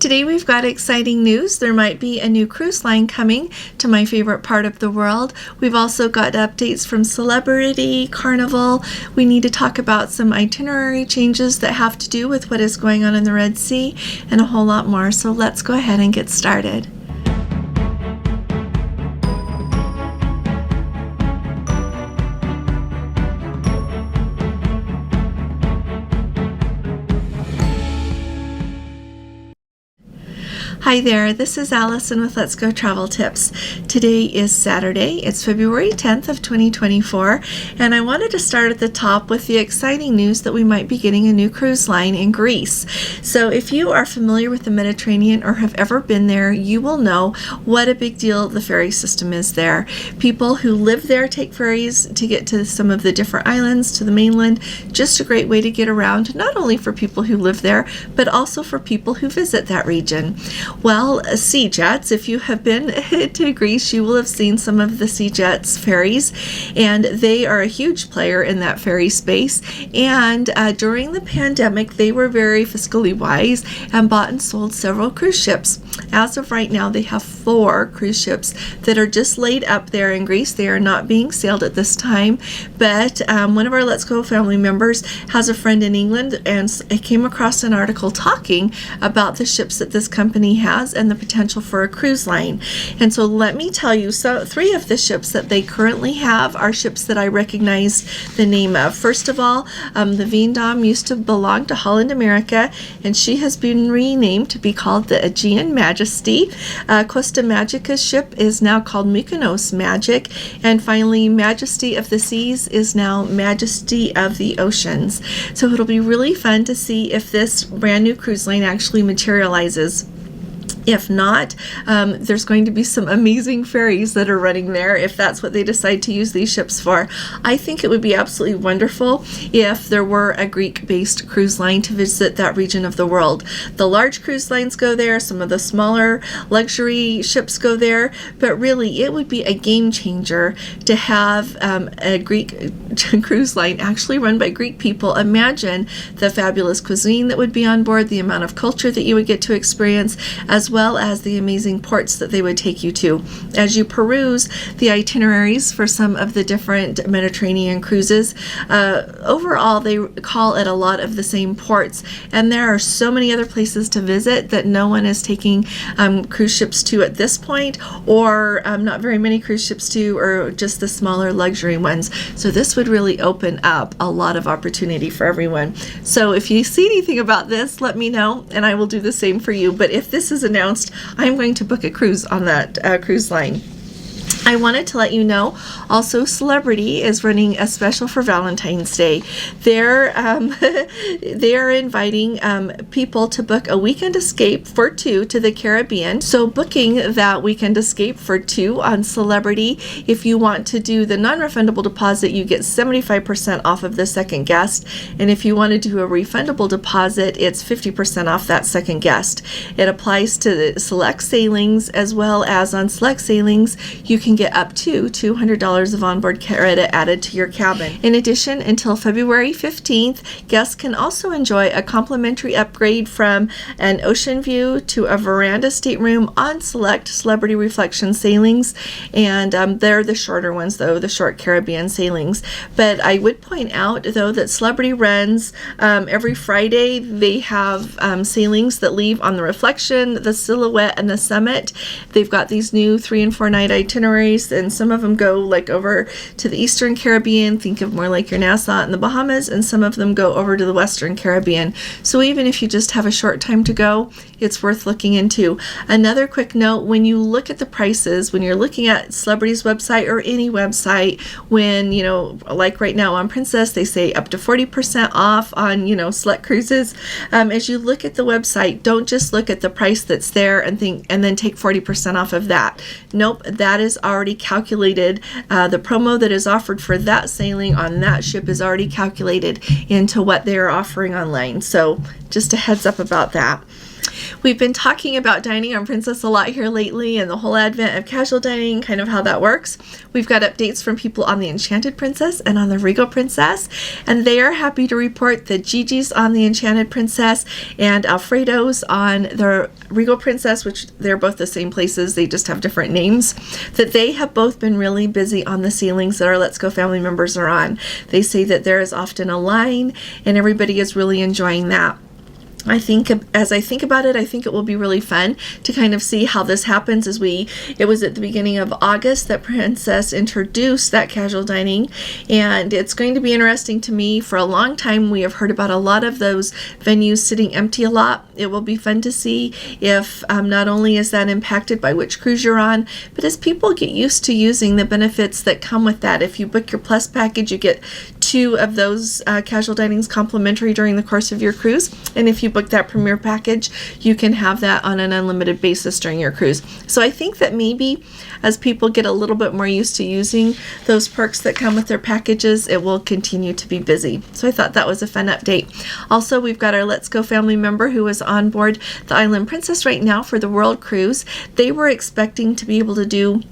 Today we've got exciting news. There might be a new cruise line coming to my favorite part of the world. We've also got updates from Celebrity, Carnival. We need to talk about some itinerary changes that have to do with what is going on in the Red Sea and a whole lot more. So let's go ahead and get started. Hi there, this is Allison with Let's Go Travel Tips. Today is Saturday, it's February 10th of 2024, and I wanted to start at the top with the exciting news that we might be getting a new cruise line in Greece. So if you are familiar with the Mediterranean or have ever been there, you will know what a big deal the ferry system is there. People who live there take ferries to get to some of the different islands, to the mainland. Just a great way to get around, not only for people who live there, but also for people who visit that region. Well, Sea Jets, if you have been to Greece, you will have seen some of the Sea Jets ferries, and they are a huge player in that ferry space. And during the pandemic, they were very fiscally wise and bought and sold several cruise ships. As of right now, they have 4 cruise ships that are just laid up there in Greece. They are not being sailed at this time, but one of our Let's Go family members has a friend in England, and I came across an article talking about the ships that this company has and the potential for a cruise line. And so let me tell you, so 3 of the ships that they currently have are ships that I recognize the name of. First of all, the Veendam used to belong to Holland America, and she has been renamed to be called the Aegean Majesty. Costa Magica's ship is now called Mykonos Magic, and finally Majesty of the Seas is now Majesty of the Oceans. So it'll be really fun to see if this brand new cruise line actually materializes. If not, there's going to be some amazing ferries that are running there if that's what they decide to use these ships for. I think it would be absolutely wonderful if there were a Greek-based cruise line to visit that region of the world. The large cruise lines go there, some of the smaller luxury ships go there, but really it would be a game changer to have a Greek cruise line actually run by Greek people. Imagine the fabulous cuisine that would be on board, the amount of culture that you would get to experience, as well as the amazing ports that they would take you to. As you peruse the itineraries for some of the different Mediterranean cruises, overall they call it a lot of the same ports, and there are so many other places to visit that no one is taking cruise ships to at this point, or not very many cruise ships to, or just the smaller luxury ones. So this would really open up a lot of opportunity for everyone. So if you see anything about this, let me know, and I will do the same for you. But if this is announced, I'm going to book a cruise on that cruise line. I wanted to let you know also Celebrity is running a special for Valentine's Day. They're inviting people to book a weekend escape for 2 to the Caribbean. So booking that weekend escape for 2 on Celebrity, if you want to do the non-refundable deposit, you get 75% off of the second guest. And if you want to do a refundable deposit, it's 50% off that second guest. It applies to the select sailings, as well as on select sailings, you can get up to $200 of onboard credit added to your cabin. In addition, until February 15th, guests can also enjoy a complimentary upgrade from an ocean view to a veranda stateroom on select Celebrity Reflection sailings, and they're the shorter ones though, the short Caribbean sailings. But I would point out though that Celebrity runs every Friday. They have sailings that leave on the Reflection, the Silhouette, and the Summit. They've got these new 3 and 4 night itineraries, and some of them go like over to the Eastern Caribbean, think of more like your Nassau and the Bahamas, and some of them go over to the Western Caribbean. So even if you just have a short time to go, it's worth looking into. Another quick note, when you look at the prices, when you're looking at Celebrity's website or any website, when, you know, like right now on Princess, they say up to 40% off on, you know, select cruises. As you look at the website, don't just look at the price that's there and then take 40% off of that. Nope, that is already calculated. The promo that is offered for that sailing on that ship is already calculated into what they're offering online. So just a heads up about that. We've been talking about dining on Princess a lot here lately and the whole advent of casual dining, kind of how that works. We've got updates from people on the Enchanted Princess and on the Regal Princess, and they are happy to report that Gigi's on the Enchanted Princess and Alfredo's on the Regal Princess, which they're both the same places, they just have different names, that they have both been really busy on the sailings that our Let's Go family members are on. They say that there is often a line and everybody is really enjoying that. As I think about it, I think it will be really fun to kind of see how this happens it was at the beginning of August that Princess introduced that casual dining, and it's going to be interesting to me. For a long time, we have heard about a lot of those venues sitting empty a lot. It will be fun to see if not only is that impacted by which cruise you're on, but as people get used to using the benefits that come with that. If you book your Plus package, you get 2 of those casual dinings complimentary during the course of your cruise, and if you book that Premier package, you can have that on an unlimited basis during your cruise. So I think that maybe as people get a little bit more used to using those perks that come with their packages, it will continue to be busy. So I thought that was a fun update. Also, we've got our Let's Go family member who is on board the Island Princess right now for the World Cruise. They were expecting to be able to do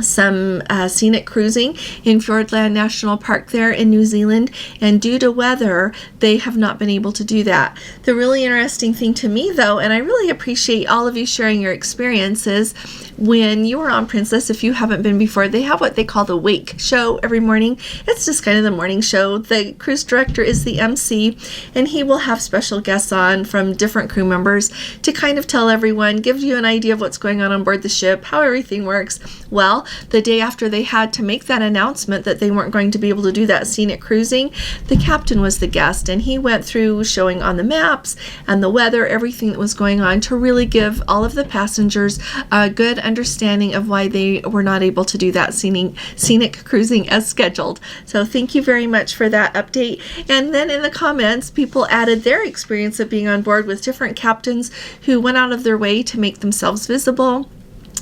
some scenic cruising in Fiordland National Park there in New Zealand, and due to weather they have not been able to do that. The really interesting thing to me though, and I really appreciate all of you sharing your experiences, when you are on Princess, if you haven't been before, they have what they call the Wake Show every morning. It's just kind of the morning show. The cruise director is the MC, and he will have special guests on from different crew members to kind of tell everyone, give you an idea of what's going on board the ship, how everything works. Well, the day after they had to make that announcement that they weren't going to be able to do that scenic cruising, the captain was the guest, and he went through showing on the maps and the weather, everything that was going on, to really give all of the passengers a good understanding of why they were not able to do that scenic cruising as scheduled. So thank you very much for that update. And then in the comments, people added their experience of being on board with different captains who went out of their way to make themselves visible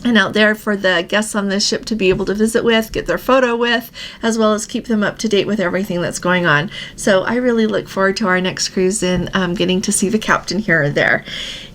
and out there for the guests on this ship to be able to visit with, get their photo with, as well as keep them up to date with everything that's going on. So I really look forward to our next cruise and getting to see the captain here or there.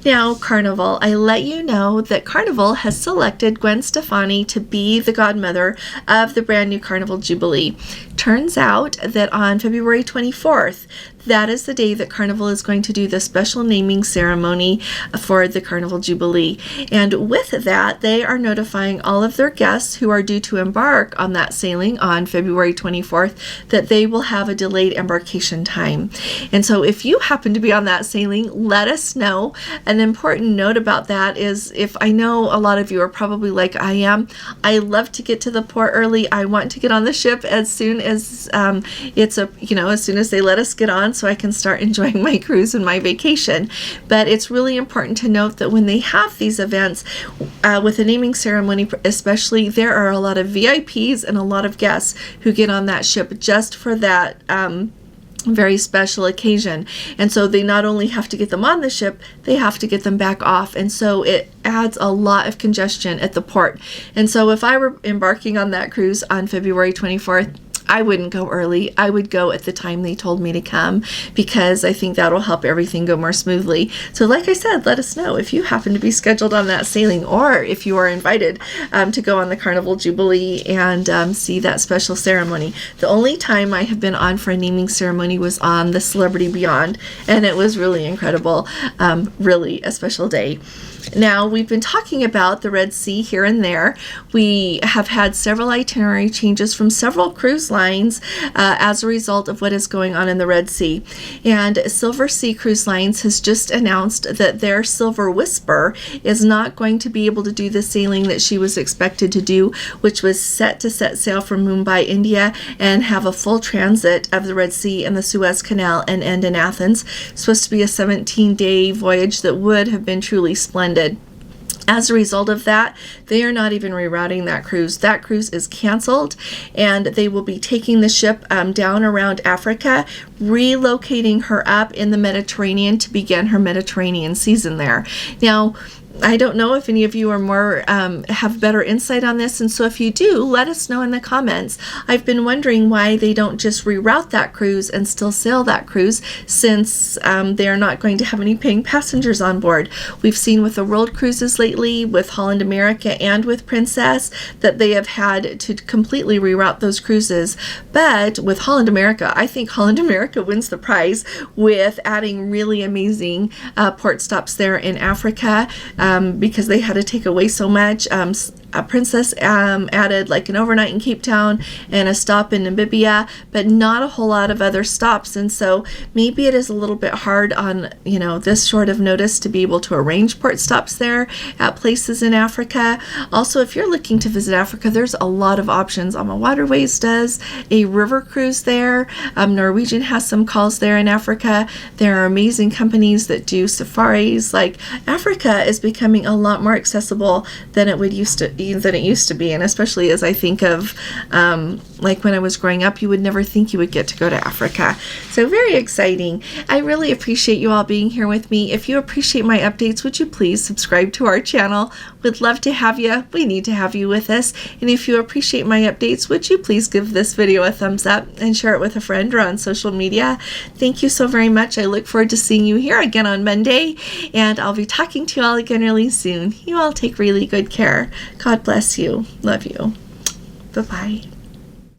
Now, Carnival, I let you know that Carnival has selected Gwen Stefani to be the godmother of the brand new Carnival Jubilee. Turns out that on February 24th, that is the day that Carnival is going to do the special naming ceremony for the Carnival Jubilee. And with that, they are notifying all of their guests who are due to embark on that sailing on February 24th that they will have a delayed embarkation time. And so if you happen to be on that sailing, let us know. An important note about that is, if I know a lot of you are probably like I am, I love to get to the port early. I want to get on the ship as soon as as soon as they let us get on, so I can start enjoying my cruise and my vacation. But it's really important to note that when they have these events with a naming ceremony especially, there are a lot of VIPs and a lot of guests who get on that ship just for that very special occasion. And so they not only have to get them on the ship, they have to get them back off, and so it adds a lot of congestion at the port. And so if I were embarking on that cruise on February 24th, I wouldn't go early. I would go at the time they told me to come, because I think that'll help everything go more smoothly. So like I said, let us know if you happen to be scheduled on that sailing, or if you are invited to go on the Carnival Jubilee and see that special ceremony. The only time I have been on for a naming ceremony was on the Celebrity Beyond, and it was really incredible, really a special day. Now, we've been talking about the Red Sea here and there. We have had several itinerary changes from several cruise lines as a result of what is going on in the Red Sea. And Silver Sea Cruise Lines has just announced that their Silver Whisper is not going to be able to do the sailing that she was expected to do, which was set to set sail from Mumbai, India, and have a full transit of the Red Sea and the Suez Canal and end in Athens. It's supposed to be a 17-day voyage that would have been truly splendid. As a result of that, they are not even rerouting that cruise. That cruise is canceled, and they will be taking the ship down around Africa, relocating her up in the Mediterranean to begin her Mediterranean season there. Now, I don't know if any of you are more have better insight on this, and so if you do, let us know in the comments. I've been wondering why they don't just reroute that cruise and still sail that cruise, since they are not going to have any paying passengers on board. We've seen with the world cruises lately, with Holland America and with Princess, that they have had to completely reroute those cruises. But with Holland America, I think Holland America wins the prize with adding really amazing port stops there in Africa, because they had to take away so much. Princess added like an overnight in Cape Town and a stop in Namibia, but not a whole lot of other stops. And so maybe it is a little bit hard on, this short of notice to be able to arrange port stops there at places in Africa. Also, if you're looking to visit Africa, there's a lot of options. Alma Waterways does a river cruise there. Norwegian has some calls there in Africa. There are amazing companies that do safaris. Like, Africa is becoming a lot more accessible than it used to be, and especially as I think of like when I was growing up, you would never think you would get to go to Africa. So very exciting. I really appreciate you all being here with me. If you appreciate my updates, would you please subscribe to our channel? We'd love to have you. We need to have you with us. And if you appreciate my updates, would you please give this video a thumbs up and share it with a friend or on social media? Thank you so very much. I look forward to seeing you here again on Monday, and I'll be talking to you all again really soon. You all take really good care. God bless you. Love you. Bye-bye.